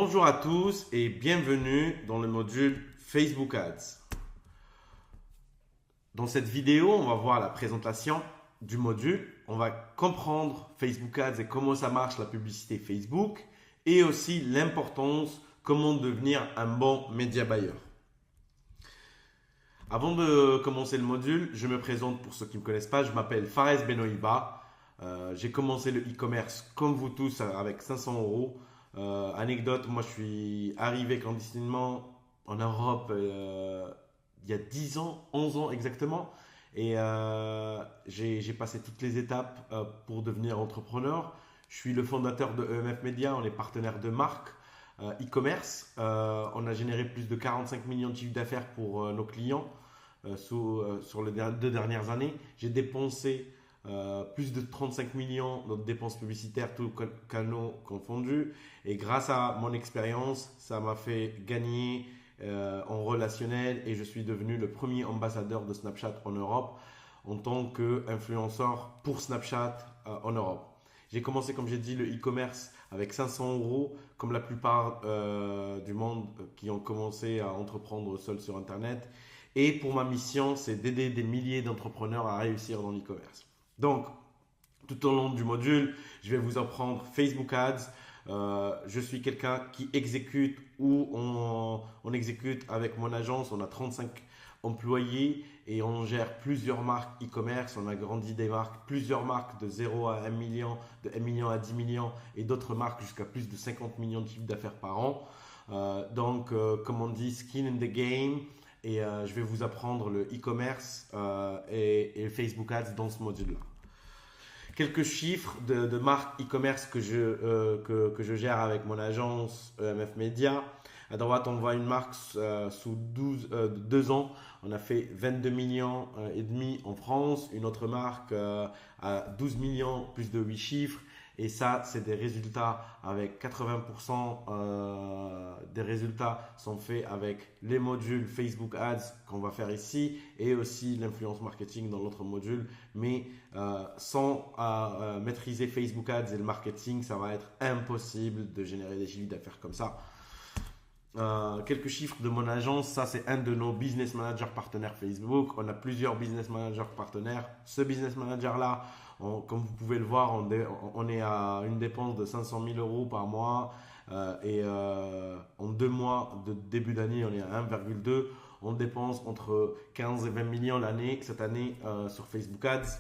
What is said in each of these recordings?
Bonjour à tous et bienvenue dans le module Facebook Ads. Dans cette vidéo, on va voir la présentation du module. On va comprendre Facebook Ads et comment ça marche la publicité Facebook et aussi l'importance, comment devenir un bon média buyer. Avant de commencer le module, je me présente pour ceux qui ne me connaissent pas. Je m'appelle Fares Benoïba. J'ai commencé le e-commerce comme vous tous avec 500 euros. Anecdote, moi je suis arrivé clandestinement en Europe il y a 10 ans, 11 ans exactement. Et j'ai passé toutes les étapes pour devenir entrepreneur. Je suis le fondateur de EMF Media, on est partenaire de marque e-commerce. On a généré plus de 45 millions de chiffres d'affaires pour nos clients sur les 2 dernières années. J'ai dépensé plus de 35 millions de dépenses publicitaires, tous canaux confondus. Et grâce à mon expérience, ça m'a fait gagner en relationnel et je suis devenu le premier ambassadeur de Snapchat en Europe en tant qu'influenceur pour Snapchat en Europe. J'ai commencé, comme j'ai dit, le e-commerce avec 500 euros, comme la plupart du monde qui ont commencé à entreprendre seul sur Internet. Et pour ma mission, c'est d'aider des milliers d'entrepreneurs à réussir dans l'e-commerce. Donc, tout au long du module, je vais vous apprendre Facebook Ads. Je suis quelqu'un qui exécute ou on exécute avec mon agence. On a 35 employés et on gère plusieurs marques e-commerce. On a grandi des marques, plusieurs marques de 0 à 1 million, de 1 million à 10 millions et d'autres marques jusqu'à plus de 50 millions de chiffres d'affaires par an. Comme on dit, skin in the game. Et je vais vous apprendre le e-commerce et Facebook Ads dans ce module-là. Quelques chiffres de marques e-commerce que je gère avec mon agence EMF Media. À droite, on voit une marque sous 2 ans. On a fait 22 millions et demi en France. Une autre marque à 12 millions, plus de 8 chiffres. Et ça, c'est des résultats avec 80% des résultats sont faits avec les modules Facebook Ads qu'on va faire ici et aussi l'influence marketing dans l'autre module. Mais sans maîtriser Facebook Ads et le marketing, ça va être impossible de générer des chiffres d'affaires comme ça. Quelques chiffres de mon agence, ça c'est un de nos business managers partenaires Facebook. On a plusieurs business managers partenaires. Ce business manager là, comme vous pouvez le voir, on est à une dépense de 500 000 euros par mois en 2 mois de début d'année, on est à 1,2. On dépense entre 15 et 20 millions l'année cette année sur Facebook Ads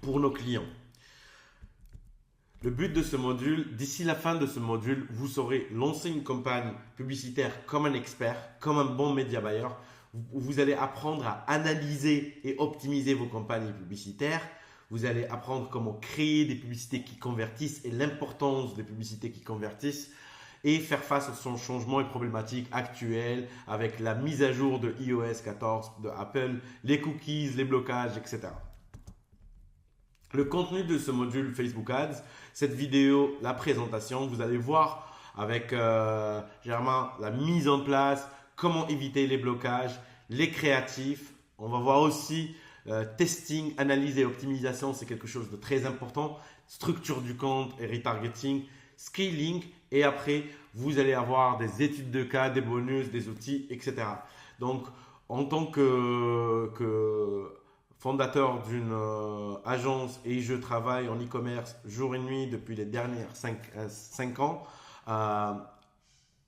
pour nos clients. Le but de ce module, d'ici la fin de ce module, vous saurez lancer une campagne publicitaire comme un expert, comme un bon média buyer. Vous allez apprendre à analyser et optimiser vos campagnes publicitaires. Vous allez apprendre comment créer des publicités qui convertissent et l'importance des publicités qui convertissent et faire face aux changements et problématiques actuels avec la mise à jour de iOS 14 de Apple, les cookies, les blocages, etc. Le contenu de ce module Facebook Ads, cette vidéo, la présentation, vous allez voir avec Germain la mise en place, comment éviter les blocages, les créatifs. On va voir aussi testing, analyse et optimisation, c'est quelque chose de très important. Structure du compte et retargeting, scaling et après, vous allez avoir des études de cas, des bonus, des outils, etc. Donc, en tant que fondateur d'une agence et je travaille en e-commerce jour et nuit depuis les dernières 5 ans.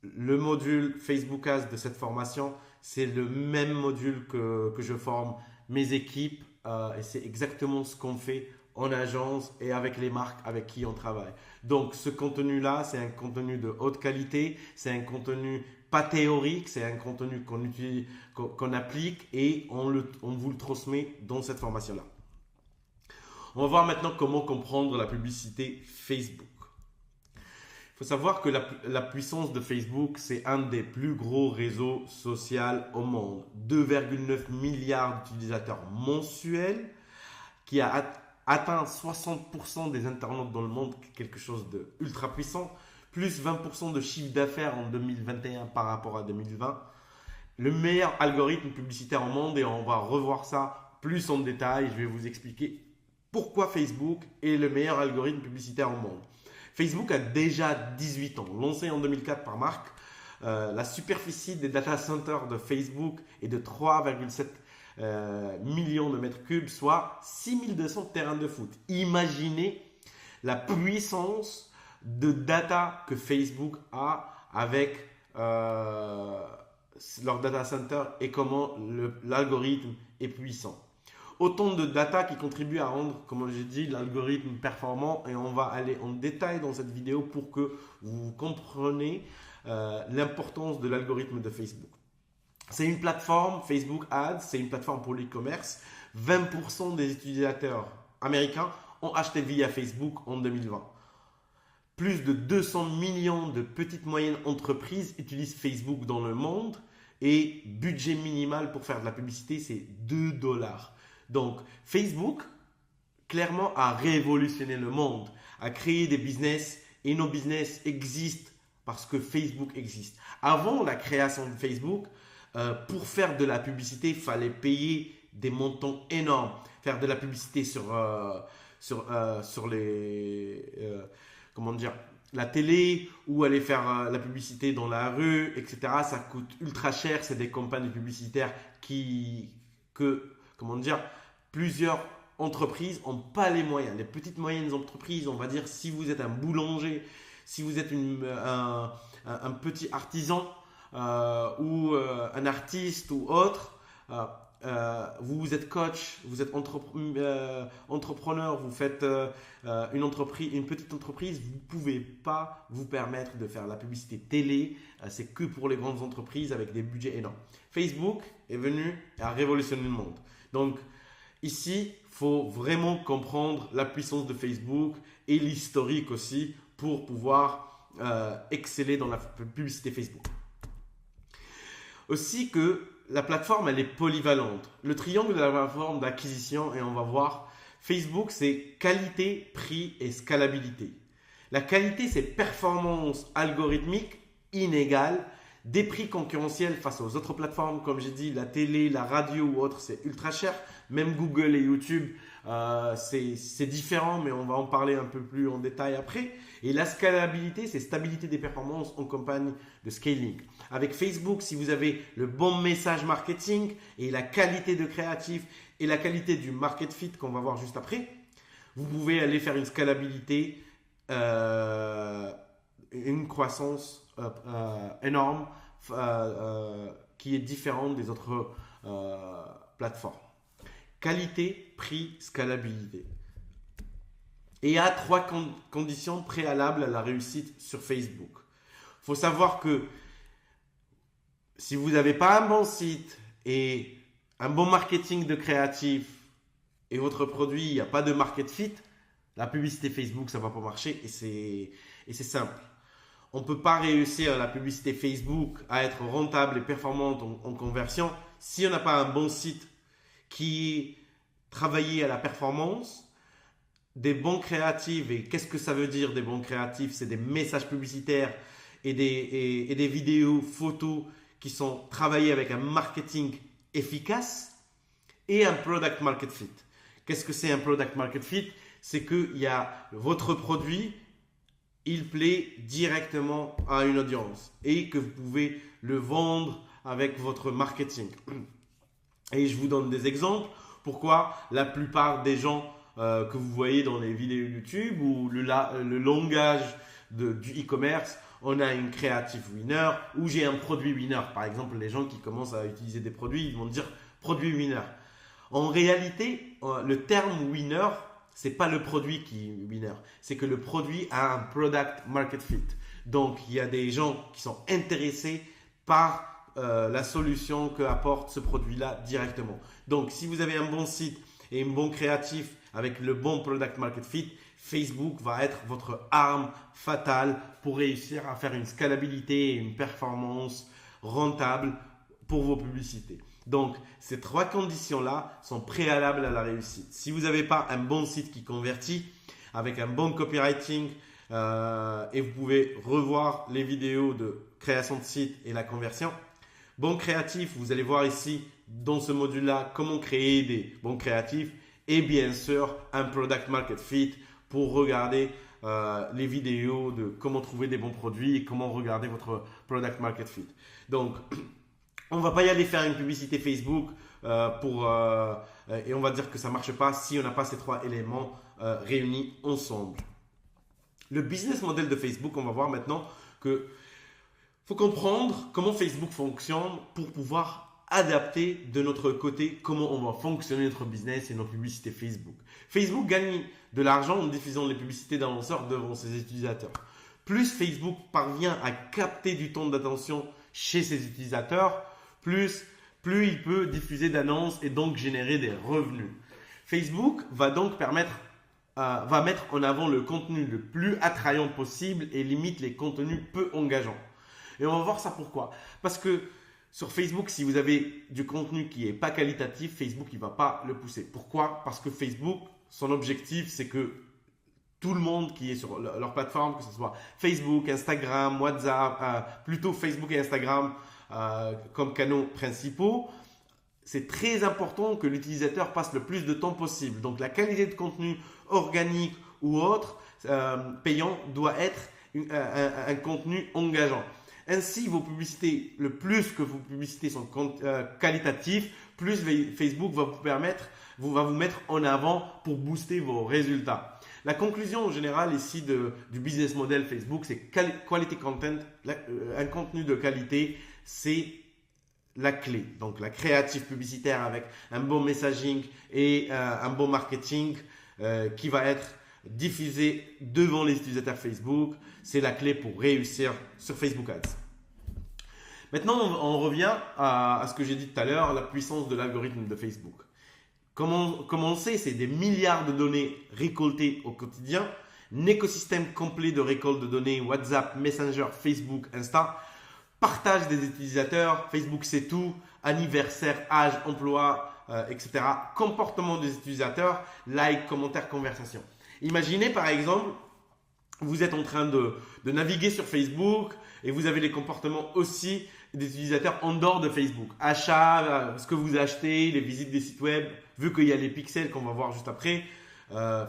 Le module Facebook Ads de cette formation, c'est le même module que je forme mes équipes et c'est exactement ce qu'on fait en agence et avec les marques avec qui on travaille. Donc ce contenu-là, c'est un contenu de haute qualité, c'est un contenu pas théorique, c'est un contenu qu'on utilise, qu'on applique et on vous le transmet dans cette formation-là. On va voir maintenant comment comprendre la publicité Facebook. Il faut savoir que la puissance de Facebook, c'est un des plus gros réseaux sociaux au monde. 2,9 milliards d'utilisateurs mensuels qui a atteint 60% des internautes dans le monde, quelque chose de ultra puissant. Plus 20% de chiffre d'affaires en 2021 par rapport à 2020. Le meilleur algorithme publicitaire au monde et on va revoir ça plus en détail. Je vais vous expliquer pourquoi Facebook est le meilleur algorithme publicitaire au monde. Facebook a déjà 18 ans, lancé en 2004 par Mark. La superficie des data centers de Facebook est de 3,7 millions de mètres cubes, soit 6200 terrains de foot. Imaginez la puissance de data que Facebook a avec leur data center et comment l'algorithme est puissant. Autant de data qui contribuent à rendre, comme j'ai dit, l'algorithme performant, et on va aller en détail dans cette vidéo pour que vous compreniez l'importance de l'algorithme de Facebook. C'est une plateforme, Facebook Ads, c'est une plateforme pour l'e-commerce. 20% des utilisateurs américains ont acheté via Facebook en 2020. Plus de 200 millions de petites moyennes entreprises utilisent Facebook dans le monde et budget minimal pour faire de la publicité, c'est 2 $. Donc, Facebook, clairement, a révolutionné le monde, a créé des business et nos business existent parce que Facebook existe. Avant la création de Facebook, pour faire de la publicité, il fallait payer des montants énormes. Faire de la publicité sur la télé ou aller faire la publicité dans la rue, etc. Ça coûte ultra cher. C'est des campagnes publicitaires plusieurs entreprises n'ont pas les moyens. Les petites moyennes entreprises, on va dire, si vous êtes un boulanger, si vous êtes un petit artisan ou un artiste ou autre, vous êtes coach, vous êtes entrepreneur, vous faites une petite entreprise, vous ne pouvez pas vous permettre de faire la publicité télé. C'est que pour les grandes entreprises avec des budgets énormes. Facebook est venu et a révolutionné le monde. Donc, ici, il faut vraiment comprendre la puissance de Facebook et l'historique aussi pour pouvoir exceller dans la publicité Facebook. Aussi que la plateforme, elle est polyvalente. Le triangle de la plateforme d'acquisition, et on va voir, Facebook, c'est qualité, prix et scalabilité. La qualité, c'est performance algorithmique inégale, des prix concurrentiels face aux autres plateformes, comme j'ai dit, la télé, la radio ou autre, c'est ultra cher. Même Google et YouTube, c'est différent, mais on va en parler un peu plus en détail après. Et la scalabilité, c'est stabilité des performances en campagne de scaling. Avec Facebook, si vous avez le bon message marketing et la qualité de créatif et la qualité du market fit qu'on va voir juste après, vous pouvez aller faire une scalabilité, une croissance énorme qui est différente des autres plateformes. Qualité, prix, scalabilité. Et il y a 3 conditions préalables à la réussite sur Facebook. Il faut savoir que si vous n'avez pas un bon site et un bon marketing de créatif et votre produit, il n'y a pas de market fit, la publicité Facebook, ça ne va pas marcher et c'est simple. On ne peut pas réussir la publicité Facebook à être rentable et performante en conversion si on n'a pas un bon site qui est travaillé à la performance, des bons créatifs. Et qu'est-ce que ça veut dire des bons créatifs? C'est des messages publicitaires et des vidéos, photos qui sont travaillées avec un marketing efficace et un product market fit. Qu'est-ce que c'est un product market fit? C'est qu'il y a votre produit, il plaît directement à une audience et que vous pouvez le vendre avec votre marketing. Et je vous donne des exemples. Pourquoi la plupart des gens que vous voyez dans les vidéos YouTube ou le langage du e-commerce, on a une creative winner ou j'ai un produit winner. Par exemple, les gens qui commencent à utiliser des produits, ils vont dire produit winner. En réalité, le terme winner, c'est pas le produit qui est winner, c'est que le produit a un product market fit. Donc, il y a des gens qui sont intéressés par la solution que apporte ce produit-là directement. Donc, si vous avez un bon site et un bon créatif avec le bon product market fit, Facebook va être votre arme fatale pour réussir à faire une scalabilité et une performance rentable pour vos publicités. Donc, ces 3 conditions-là sont préalables à la réussite. Si vous n'avez pas un bon site qui convertit avec un bon copywriting, et vous pouvez revoir les vidéos de création de site et la conversion. Bon créatif, vous allez voir ici dans ce module-là comment créer des bons créatifs et bien sûr un product market fit pour regarder les vidéos de comment trouver des bons produits et comment regarder votre product market fit. Donc, on ne va pas y aller faire une publicité Facebook et on va dire que ça ne marche pas si on n'a pas ces trois éléments réunis ensemble. Le business model de Facebook, on va voir maintenant que faut comprendre comment Facebook fonctionne pour pouvoir adapter de notre côté comment on va fonctionner notre business et notre publicité Facebook. Facebook gagne de l'argent en diffusant les publicités d'annonceurs devant ses utilisateurs. Plus Facebook parvient à capter du temps d'attention chez ses utilisateurs, plus il peut diffuser d'annonces et donc générer des revenus. Facebook va donc va mettre en avant le contenu le plus attrayant possible et limite les contenus peu engageants. Et on va voir ça pourquoi. Parce que sur Facebook, si vous avez du contenu qui n'est pas qualitatif, Facebook ne va pas le pousser. Pourquoi? Parce que Facebook, son objectif, c'est que tout le monde qui est sur leur plateforme, que ce soit Facebook, Instagram, WhatsApp, plutôt Facebook et Instagram comme canaux principaux, c'est très important que l'utilisateur passe le plus de temps possible. Donc, la qualité de contenu organique ou autre payant doit être un contenu engageant. Ainsi, vos publicités, le plus que vos publicités sont qualitatives, plus Facebook va vous mettre en avant pour booster vos résultats. La conclusion générale ici du business model Facebook, c'est quality content, un contenu de qualité, c'est la clé. Donc, la créative publicitaire avec un bon messaging et un bon marketing qui va être diffusé devant les utilisateurs Facebook, c'est la clé pour réussir sur Facebook Ads. Maintenant, on revient à ce que j'ai dit tout à l'heure, la puissance de l'algorithme de Facebook. Comme on sait, c'est des milliards de données récoltées au quotidien, un écosystème complet de récolte de données, WhatsApp, Messenger, Facebook, Insta, partage des utilisateurs, Facebook c'est tout, anniversaire, âge, emploi, etc. Comportement des utilisateurs, like, commentaires, conversation. Imaginez par exemple, vous êtes en train de naviguer sur Facebook et vous avez les comportements aussi des utilisateurs en dehors de Facebook. Achat, ce que vous achetez, les visites des sites web, vu qu'il y a les pixels qu'on va voir juste après.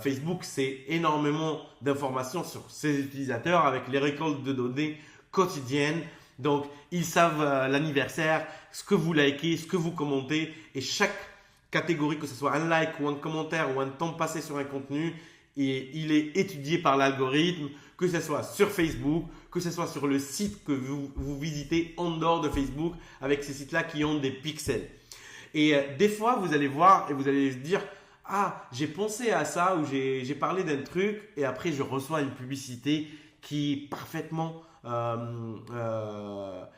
Facebook, c'est énormément d'informations sur ses utilisateurs avec les récoltes de données quotidiennes. Donc, ils savent l'anniversaire, ce que vous likez, ce que vous commentez et chaque catégorie, que ce soit un like ou un commentaire ou un temps passé sur un contenu, et il est étudié par l'algorithme, que ce soit sur Facebook, que ce soit sur le site que vous visitez en dehors de Facebook avec ces sites-là qui ont des pixels. Et des fois, vous allez voir et vous allez se dire « Ah, j'ai pensé à ça ou j'ai parlé d'un truc et après je reçois une publicité qui est parfaitement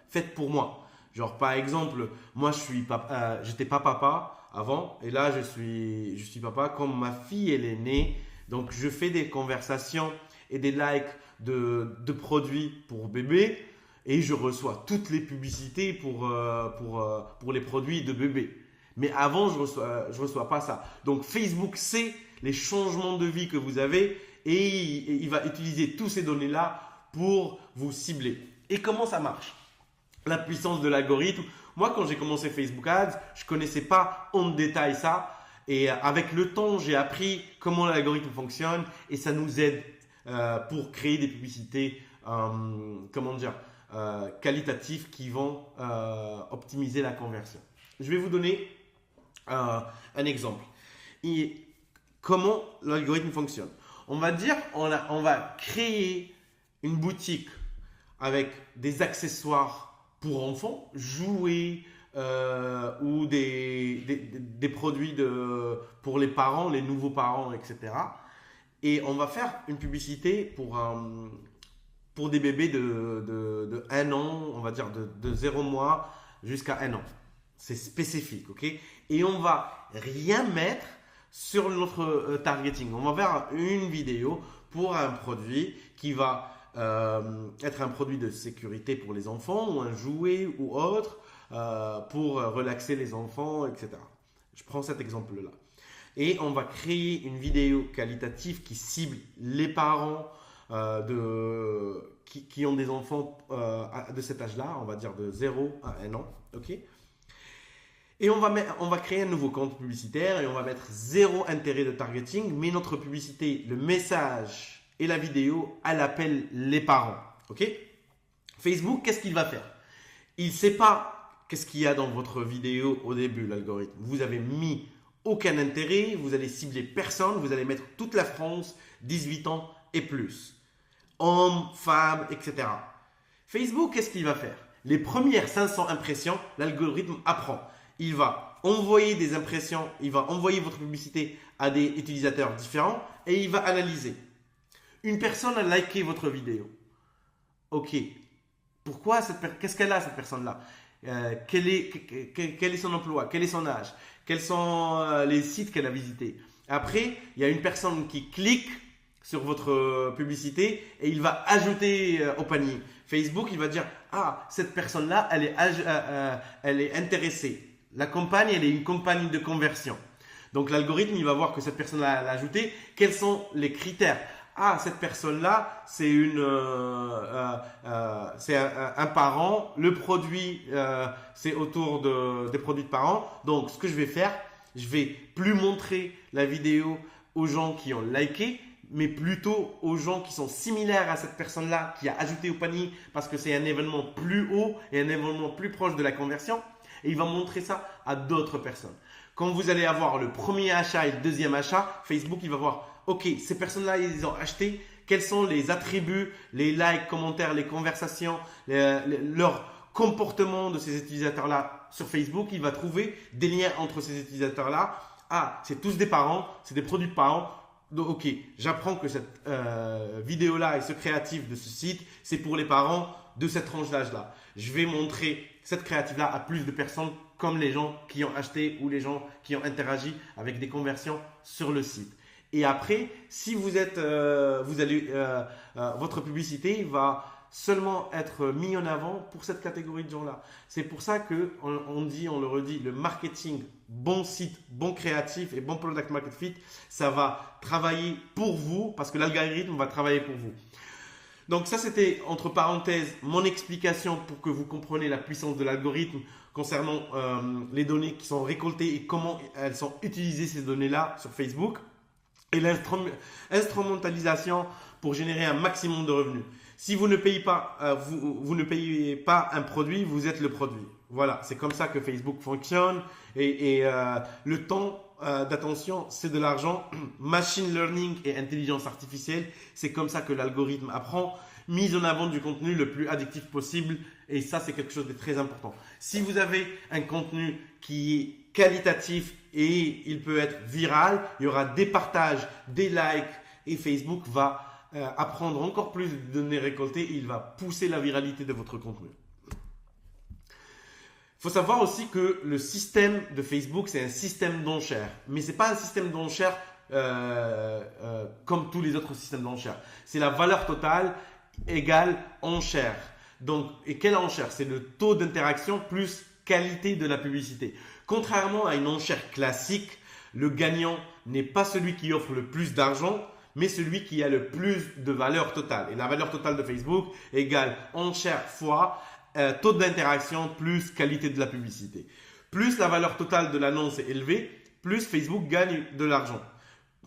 faite pour moi. » Genre par exemple, moi j'étais pas papa avant et là je suis papa. Comme ma fille elle est née, donc je fais des conversations et des likes de produits pour bébé et je reçois toutes les publicités pour les produits de bébé. Mais avant, je reçois pas ça. Donc Facebook sait les changements de vie que vous avez et il va utiliser tous ces données-là pour vous cibler. Et comment ça marche? La puissance de l'algorithme. Moi, quand j'ai commencé Facebook Ads, je ne connaissais pas en détail ça. Et avec le temps, j'ai appris comment l'algorithme fonctionne et ça nous aide pour créer des publicités qualitatives qui vont optimiser la conversion. Je vais vous donner un exemple. Et comment l'algorithme fonctionne? On va dire, on va créer une boutique avec des accessoires pour enfants, jouets ou des produits pour les parents, les nouveaux parents, etc. Et on va faire une publicité pour des bébés de 1 an, on va dire de 0 mois jusqu'à 1 an. C'est spécifique, ok? Et on va rien mettre sur notre targeting. On va faire une vidéo pour un produit qui va être un produit de sécurité pour les enfants ou un jouet ou autre pour relaxer les enfants, etc. Je prends cet exemple-là. Et on va créer une vidéo qualitative qui cible les parents qui ont des enfants de cet âge-là, on va dire de 0 à 1 an, ok? Et on va créer un nouveau compte publicitaire et on va mettre 0 intérêt de targeting, mais notre publicité, le message et la vidéo, elle appelle les parents. Ok? Facebook, qu'est-ce qu'il va faire? Il ne sait pas qu'est-ce qu'il y a dans votre vidéo au début, l'algorithme. Vous avez mis aucun intérêt, vous allez cibler personne, vous allez mettre toute la France, 18 ans et plus. Hommes, femmes, etc. Facebook, qu'est-ce qu'il va faire? Les premières 500 impressions, l'algorithme apprend. Il va envoyer des impressions, il va envoyer votre publicité à des utilisateurs différents et il va analyser. Une personne a liké votre vidéo. Ok, pourquoi qu'est-ce qu'elle a cette personne-là? Quel est son emploi? Quel est son âge? Quels sont les sites qu'elle a visités? Après, il y a une personne qui clique sur votre publicité et il va ajouter au panier. Facebook, il va dire ah, cette personne-là, elle est intéressée. La campagne, elle est une campagne de conversion. Donc l'algorithme, il va voir que cette personne-là l'a ajouté. Quels sont les critères? Ah, cette personne-là, c'est un parent. Le produit, c'est autour des produits de parents. Donc, ce que je vais faire, je vais plus montrer la vidéo aux gens qui ont liké, mais plutôt aux gens qui sont similaires à cette personne-là qui a ajouté au panier parce que c'est un événement plus haut et un événement plus proche de la conversion. Et il va montrer ça à d'autres personnes. Quand vous allez avoir le premier achat et le deuxième achat, Facebook, il va voir ok, ces personnes-là, ils ont acheté. Quels sont les attributs, les likes, commentaires, les conversations, leur comportement de ces utilisateurs-là sur Facebook? Il va trouver des liens entre ces utilisateurs-là. Ah, c'est tous des parents, c'est des produits de parents. Donc, ok, j'apprends que cette vidéo-là et ce créatif de ce site, c'est pour les parents de cette tranche d'âge-là. Je vais montrer cette créative-là à plus de personnes comme les gens qui ont acheté ou les gens qui ont interagi avec des conversions sur le site. Et après, si votre publicité va seulement être mise en avant pour cette catégorie de gens-là. C'est pour ça qu'on le redit, le marketing, bon site, bon créatif et bon product market fit, ça va travailler pour vous parce que l'algorithme va travailler pour vous. Donc ça, c'était entre parenthèses mon explication pour que vous compreniez la puissance de l'algorithme concernant les données qui sont récoltées et comment elles sont utilisées ces données-là sur Facebook. Et l'instrumentalisation pour générer un maximum de revenus. Si vous ne payez pas, vous ne payez pas un produit, vous êtes le produit. Voilà, c'est comme ça que Facebook fonctionne. Et le temps d'attention, c'est de l'argent. Machine learning et intelligence artificielle, c'est comme ça que l'algorithme apprend. Mise en avant du contenu le plus addictif possible. Et ça, c'est quelque chose de très important. Si vous avez un contenu qui est qualitatif et il peut être viral, il y aura des partages, des likes et Facebook va apprendre encore plus de données récoltées et il va pousser la viralité de votre contenu. Il faut savoir aussi que le système de Facebook, c'est un système d'enchères. Mais ce n'est pas un système d'enchères comme tous les autres systèmes d'enchères. C'est la valeur totale égale enchère. Donc, et quelle enchère? C'est le taux d'interaction plus qualité de la publicité. Contrairement à une enchère classique, le gagnant n'est pas celui qui offre le plus d'argent, mais celui qui a le plus de valeur totale. Et la valeur totale de Facebook égale enchère fois taux d'interaction plus qualité de la publicité. Plus la valeur totale de l'annonce est élevée, plus Facebook gagne de l'argent.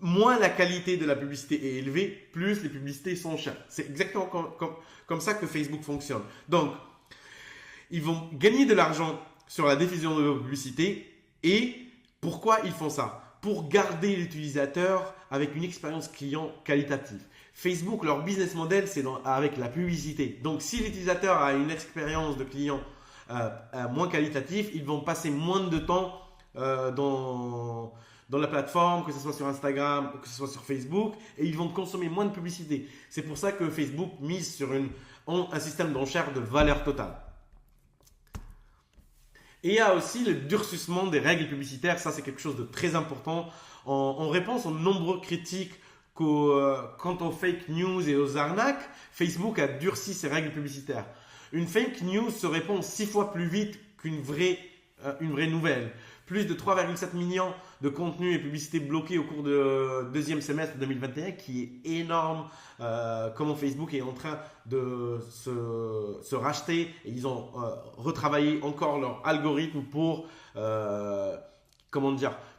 Moins la qualité de la publicité est élevée, plus les publicités sont chères. C'est exactement comme ça que Facebook fonctionne. Donc, ils vont gagner de l'argent sur la diffusion de vos publicités. Et pourquoi ils font ça? Pour garder l'utilisateur avec une expérience client qualitative. Facebook, leur business model, c'est avec la publicité. Donc, si l'utilisateur a une expérience de client moins qualitative, ils vont passer moins de temps dans la plateforme, que ce soit sur Instagram, que ce soit sur Facebook, et ils vont consommer moins de publicité. C'est pour ça que Facebook mise sur un système d'enchères de valeur totale. Et il y a aussi le durcissement des règles publicitaires. Ça, c'est quelque chose de très important. En réponse aux nombreux critiques quant aux fake news et aux arnaques, Facebook a durci ses règles publicitaires. Une fake news se répand 6 fois plus vite qu'une vraie nouvelle. Plus de 3,7 millions de contenus et publicités bloqués au cours du deuxième semestre 2021, qui est énorme. Comment Facebook est en train de se racheter et ils ont retravaillé encore leur algorithme pour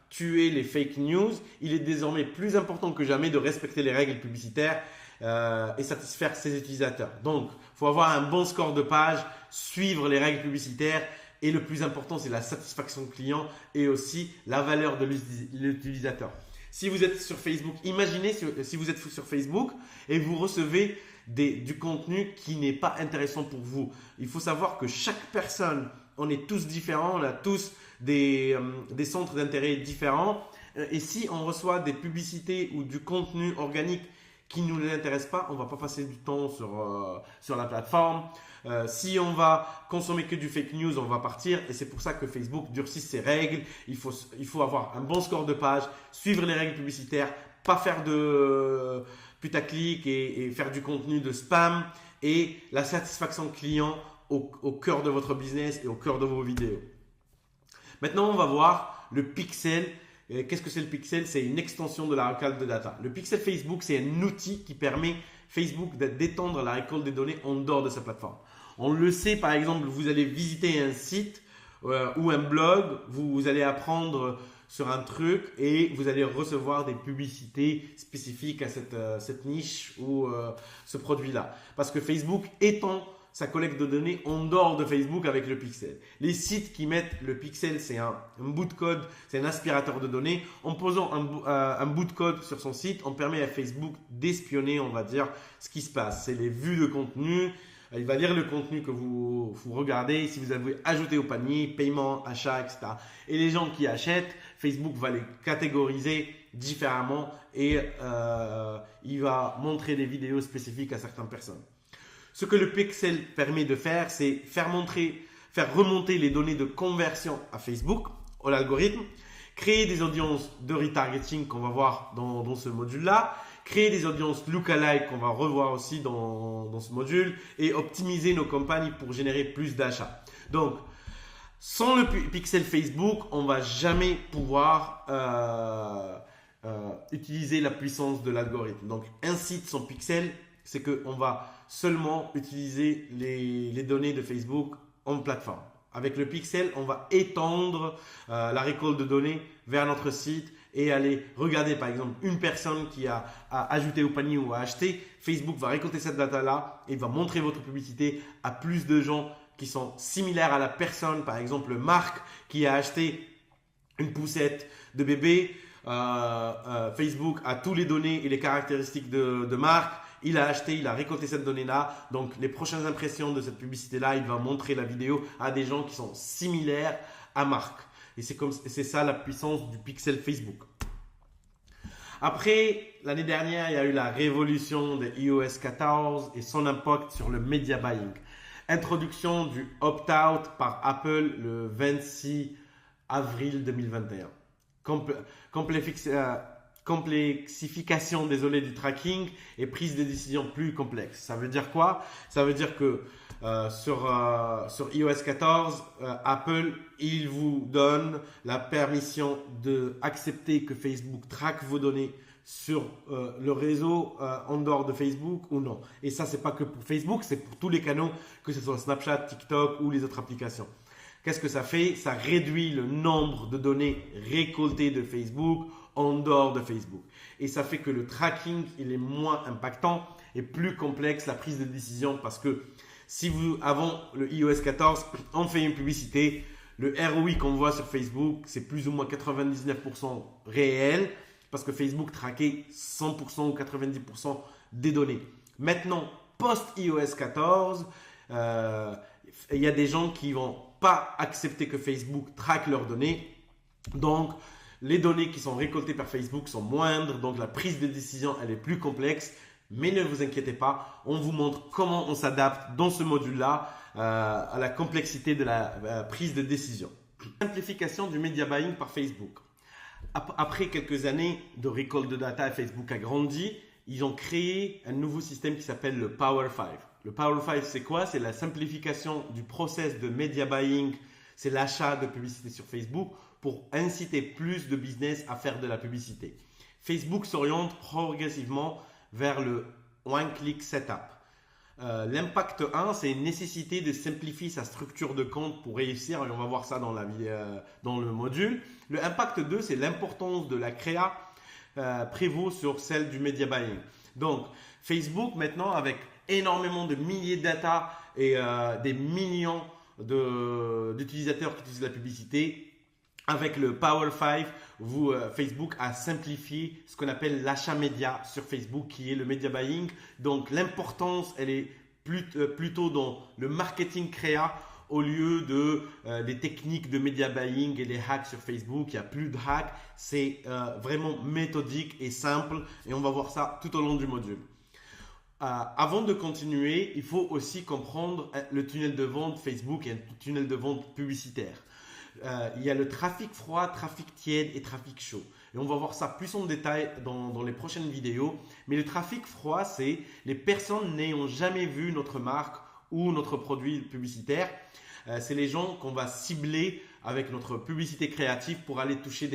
tuer les fake news, il est désormais plus important que jamais de respecter les règles publicitaires et satisfaire ses utilisateurs. Donc, il faut avoir un bon score de page, suivre les règles publicitaires et le plus important, c'est la satisfaction client et aussi la valeur de l'utilisateur. Si vous êtes sur Facebook, imaginez si vous êtes sur Facebook et vous recevez du contenu qui n'est pas intéressant pour vous. Il faut savoir que chaque personne, on est tous différents, on a tous des centres d'intérêt différents. Et si on reçoit des publicités ou du contenu organique qui ne nous intéresse pas, on ne va pas passer du temps sur la plateforme. Si on va consommer que du fake news, on va partir. Et c'est pour ça que Facebook durcit ses règles. Il faut avoir un bon score de page, suivre les règles publicitaires, pas faire de putaclic et faire du contenu de spam. Et la satisfaction client au cœur de votre business et au cœur de vos vidéos. Maintenant, on va voir le pixel. Qu'est-ce que c'est le pixel? C'est une extension de la récolte de data. Le pixel Facebook, c'est un outil qui permet Facebook d'étendre la récolte des données en dehors de sa plateforme. On le sait, par exemple, vous allez visiter un site ou un blog, vous allez apprendre sur un truc et vous allez recevoir des publicités spécifiques à cette niche ou ce produit-là. Parce que Facebook étend sa collecte de données en dehors de Facebook avec le pixel. Les sites qui mettent le pixel, c'est un bout de code, c'est un aspirateur de données. En posant un bout de code sur son site, on permet à Facebook d'espionner, on va dire, ce qui se passe. C'est les vues de contenu. Il va lire le contenu que vous regardez, si vous avez ajouté au panier, paiement, achat, etc. Et les gens qui achètent, Facebook va les catégoriser différemment et il va montrer des vidéos spécifiques à certaines personnes. Ce que le pixel permet de faire, c'est faire remonter les données de conversion à Facebook, à l'algorithme, créer des audiences de retargeting qu'on va voir dans ce module-là, créer des audiences lookalike qu'on va revoir aussi dans ce module et optimiser nos campagnes pour générer plus d'achats. Donc, sans le pixel Facebook, on ne va jamais pouvoir utiliser la puissance de l'algorithme. Donc, un site sans pixel, c'est qu'on va seulement utiliser les données de Facebook en plateforme. Avec le pixel, on va étendre la récolte de données vers notre site et aller regarder par exemple une personne qui a ajouté au panier ou a acheté. Facebook va récolter cette data-là et va montrer votre publicité à plus de gens qui sont similaires à la personne. Par exemple, Marc qui a acheté une poussette de bébé. Facebook a tous les données et les caractéristiques de Marc. Il a acheté, il a récolté cette donnée-là. Donc, les prochaines impressions de cette publicité-là, il va montrer la vidéo à des gens qui sont similaires à Marc. Et c'est ça la puissance du pixel Facebook. Après, l'année dernière, il y a eu la révolution de iOS 14 et son impact sur le media buying. Introduction du opt-out par Apple le 26 avril 2021. Complexification du tracking et prise de décision plus complexe. Ça veut dire quoi? Ça veut dire que sur iOS 14, Apple, il vous donne la permission d'accepter que Facebook traque vos données sur le réseau en dehors de Facebook ou non. Et ça, c'est pas que pour Facebook, c'est pour tous les canaux, que ce soit Snapchat, TikTok ou les autres applications. Qu'est-ce que ça fait? Ça réduit le nombre de données récoltées de Facebook en dehors de Facebook. Et ça fait que le tracking, il est moins impactant et plus complexe la prise de décision parce que si avant le iOS 14, on fait une publicité, le ROI qu'on voit sur Facebook, c'est plus ou moins 99% réel parce que Facebook traquait 100% ou 90% des données. Maintenant, post-iOS 14, il y a des gens qui vont pas accepter que Facebook traque leurs données. Donc, les données qui sont récoltées par Facebook sont moindres. Donc, la prise de décision, elle est plus complexe. Mais ne vous inquiétez pas, on vous montre comment on s'adapte dans ce module-là à la complexité de la prise de décision. Simplification du media buying par Facebook. Après quelques années de récolte de data, Facebook a grandi. Ils ont créé un nouveau système qui s'appelle le Power 5. Le Power 5, c'est quoi? C'est la simplification du process de media buying. C'est l'achat de publicité sur Facebook pour inciter plus de business à faire de la publicité. Facebook s'oriente progressivement vers le one-click setup. L'impact 1, c'est une nécessité de simplifier sa structure de compte pour réussir, et on va voir ça dans le module. Le impact 2, c'est l'importance de la créa prévaut sur celle du media buying. Donc, Facebook, maintenant, avec énormément de milliers de data et des millions d'utilisateurs qui utilisent la publicité, avec le Power 5, Facebook a simplifié ce qu'on appelle l'achat média sur Facebook, qui est le media buying. Donc, l'importance, elle est plutôt dans le marketing créa au lieu des techniques de media buying et les hacks sur Facebook. Il n'y a plus de hacks. C'est vraiment méthodique et simple. Et on va voir ça tout au long du module. Avant de continuer, il faut aussi comprendre le tunnel de vente Facebook et un tunnel de vente publicitaire. Il y a le trafic froid, trafic tiède et trafic chaud. Et on va voir ça plus en détail dans les prochaines vidéos. Mais le trafic froid, c'est les personnes n'ayant jamais vu notre marque ou notre produit publicitaire. C'est les gens qu'on va cibler avec notre publicité créative pour aller toucher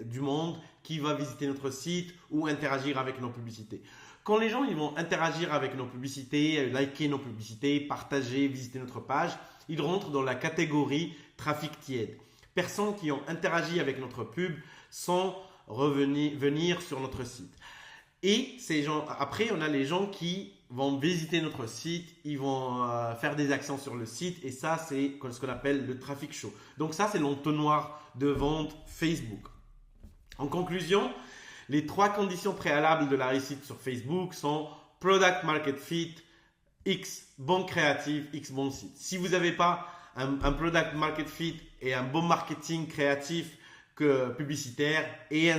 du monde qui va visiter notre site ou interagir avec nos publicités. Quand les gens ils vont interagir avec nos publicités, liker nos publicités, partager, visiter notre page, ils rentrent dans la catégorie trafic tiède. Personnes qui ont interagi avec notre pub sans venir sur notre site. Et ces gens, après, on a les gens qui vont visiter notre site, ils vont faire des actions sur le site et ça, c'est ce qu'on appelle le trafic chaud. Donc ça, c'est l'entonnoir de vente Facebook. En conclusion, les 3 conditions préalables de la réussite sur Facebook sont Product Market Fit, X bon créatif, X bon site. Si vous n'avez pas un Product Market Fit et un bon marketing créatif que publicitaire et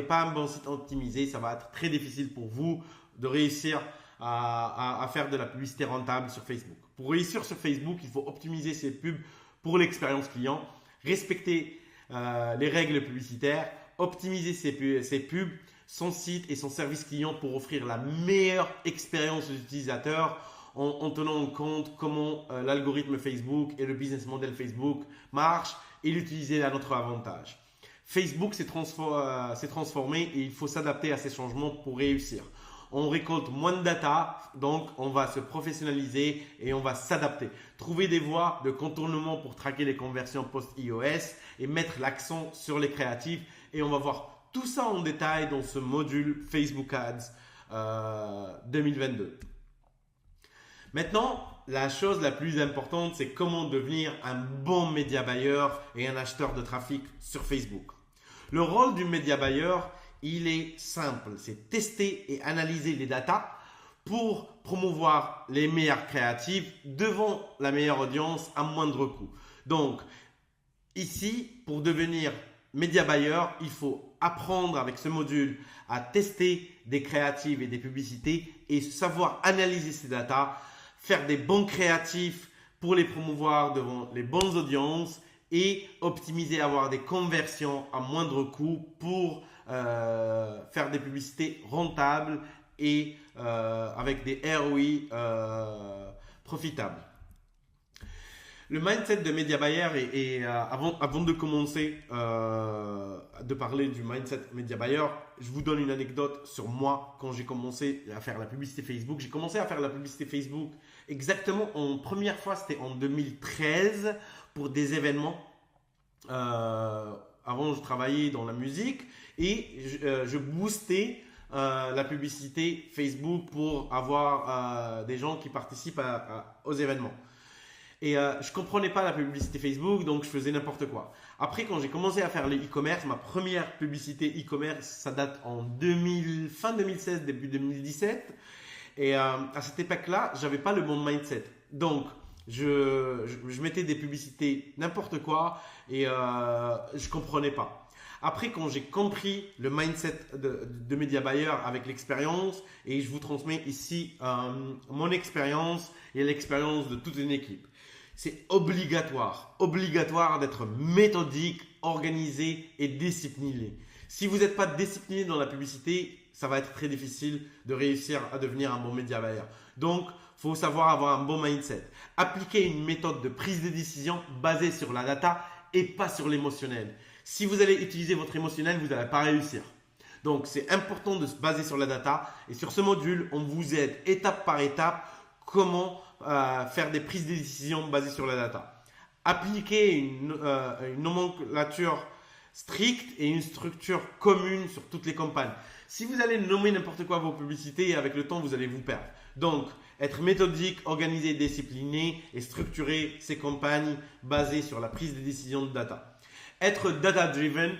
pas un bon site optimisé, ça va être très difficile pour vous de réussir à faire de la publicité rentable sur Facebook. Pour réussir sur Facebook, il faut optimiser ses pubs pour l'expérience client, respecter les règles publicitaires, optimiser ses pubs, son site et son service client pour offrir la meilleure expérience aux utilisateurs en tenant compte comment l'algorithme Facebook et le business model Facebook marchent et l'utiliser à notre avantage. Facebook s'est transformé et il faut s'adapter à ces changements pour réussir. On récolte moins de data, donc on va se professionnaliser et on va s'adapter. Trouver des voies de contournement pour traquer les conversions post-iOS et mettre l'accent sur les créatifs. Et on va voir tout ça en détail dans ce module Facebook Ads 2022. Maintenant, la chose la plus importante, c'est comment devenir un bon média buyer et un acheteur de trafic sur Facebook. Le rôle du média buyer, il est simple, c'est tester et analyser les datas pour promouvoir les meilleurs créatifs devant la meilleure audience à moindre coût. Donc, ici, pour devenir média buyer, il faut apprendre avec ce module à tester des créatives et des publicités et savoir analyser ces datas, faire des bons créatifs pour les promouvoir devant les bonnes audiences et optimiser, avoir des conversions à moindre coût pour faire des publicités rentables et avec des ROI profitables. Le mindset de Media Buyer avant de commencer de parler du mindset Media Buyer, je vous donne une anecdote sur moi quand j'ai commencé à faire la publicité Facebook. J'ai commencé à faire la publicité Facebook exactement en première fois, c'était en 2013 pour des événements. Avant, je travaillais dans la musique et je boostais la publicité Facebook pour avoir des gens qui participent aux événements. Et je ne comprenais pas la publicité Facebook, donc je faisais n'importe quoi. Après, quand j'ai commencé à faire le e-commerce, ma première publicité e-commerce, ça date en fin 2016, début 2017. Et à cette époque-là, je n'avais pas le bon mindset. Donc, je mettais des publicités n'importe quoi et je ne comprenais pas. Après, quand j'ai compris le mindset de Media Buyer avec l'expérience, et je vous transmets ici mon expérience et l'expérience de toute une équipe. C'est obligatoire d'être méthodique, organisé et discipliné. Si vous n'êtes pas discipliné dans la publicité, ça va être très difficile de réussir à devenir un bon Media Buyer. Donc, il faut savoir avoir un bon mindset. Appliquer une méthode de prise de décision basée sur la data et pas sur l'émotionnel. Si vous allez utiliser votre émotionnel, vous n'allez pas réussir. Donc, c'est important de se baser sur la data. Et sur ce module, on vous aide étape par étape comment faire des prises de décision basées sur la data. Appliquer une nomenclature stricte et une structure commune sur toutes les campagnes. Si vous allez nommer n'importe quoi vos publicités, avec le temps, vous allez vous perdre. Donc, être méthodique, organisé, discipliné et structurer ces campagnes basées sur la prise de décision de data. Être data-driven,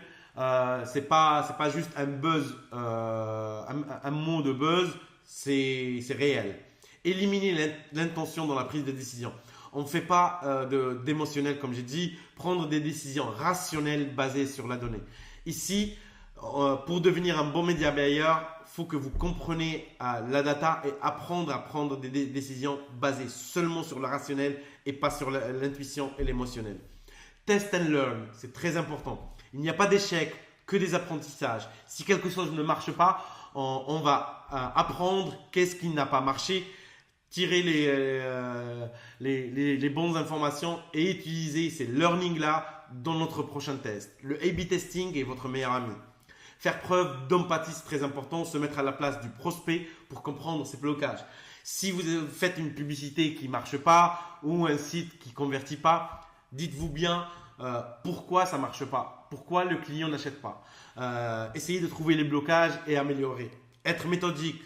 c'est pas juste un buzz, un mot de buzz, c'est réel. Éliminer l'intention dans la prise de décision. On ne fait pas d'émotionnel, comme j'ai dit, prendre des décisions rationnelles basées sur la donnée. Ici, pour devenir un bon média buyer, il faut que vous compreniez la data et apprendre à prendre des décisions basées seulement sur le rationnel et pas sur l'intuition et l'émotionnel. Test and learn, c'est très important. Il n'y a pas d'échec, que des apprentissages. Si quelque chose ne marche pas, on va apprendre qu'est-ce qui n'a pas marché, tirer les bonnes informations et utiliser ces learnings-là dans notre prochain test. Le A/B testing est votre meilleur ami. Faire preuve d'empathie, c'est très important. Se mettre à la place du prospect pour comprendre ses blocages. Si vous faites une publicité qui ne marche pas ou un site qui ne convertit pas, dites-vous bien pourquoi ça ne marche pas, pourquoi le client n'achète pas. Essayez de trouver les blocages et améliorer. Être méthodique,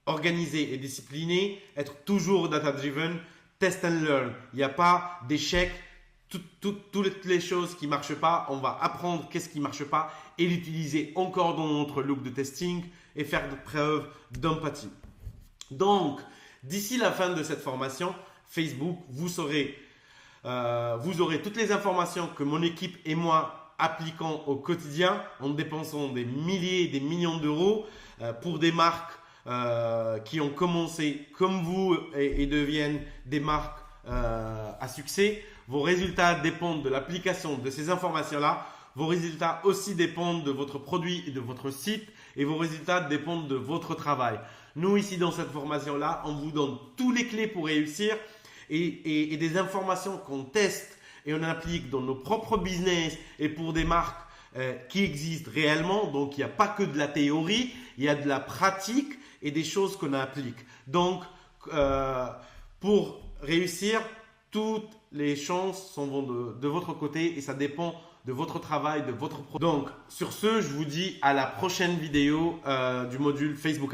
organisé et discipliné, être toujours data-driven, test and learn. Il n'y a pas d'échec. Toutes les choses qui ne marchent pas, on va apprendre qu'est-ce qui ne marche pas et l'utiliser encore dans notre loop de testing et faire preuve d'empathie. Donc, d'ici la fin de cette formation, Facebook, vous aurez toutes les informations que mon équipe et moi appliquons au quotidien en dépensant des milliers et des millions d'euros pour des marques qui ont commencé comme vous et deviennent des marques à succès. Vos résultats dépendent de l'application de ces informations-là. Vos résultats aussi dépendent de votre produit et de votre site. Et vos résultats dépendent de votre travail. Nous, ici, dans cette formation-là, on vous donne toutes les clés pour réussir et des informations qu'on teste et on applique dans nos propres business et pour des marques qui existent réellement. Donc, il n'y a pas que de la théorie, il y a de la pratique et des choses qu'on applique. Donc, pour réussir, toutes les chances sont de votre côté et ça dépend de votre travail, de votre produit. Donc, sur ce, je vous dis à la prochaine vidéo du module Facebook Ads.